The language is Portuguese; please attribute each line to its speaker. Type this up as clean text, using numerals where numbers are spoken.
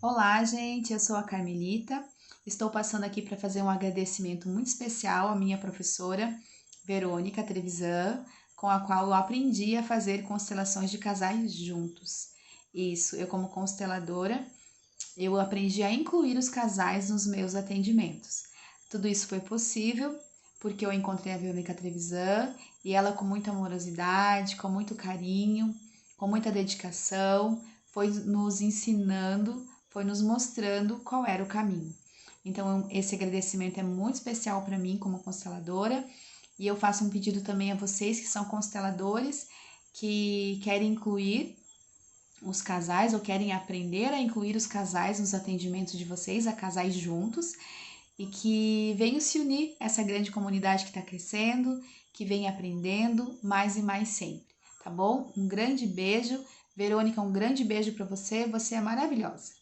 Speaker 1: Olá, gente, eu sou a Carmelita. Estou passando aqui para fazer um agradecimento muito especial à minha professora, Verônica Trevisan, com a qual eu aprendi a fazer constelações de casais juntos. Isso, eu como consteladora, eu aprendi a incluir os casais nos meus atendimentos. Tudo isso foi possível porque eu encontrei a Verônica Trevisan e ela, com muita amorosidade, com muito carinho, com muita dedicação, foi nos ensinando, foi nos mostrando qual era o caminho. Então, esse agradecimento é muito especial para mim como consteladora, e eu faço um pedido também a vocês que são consteladores, que querem incluir os casais ou querem aprender a incluir os casais nos atendimentos de vocês, a casais juntos, e que venham se unir a essa grande comunidade que está crescendo, que vem aprendendo mais e mais sempre, tá bom? Um grande beijo. Verônica, um grande beijo para você, você é maravilhosa.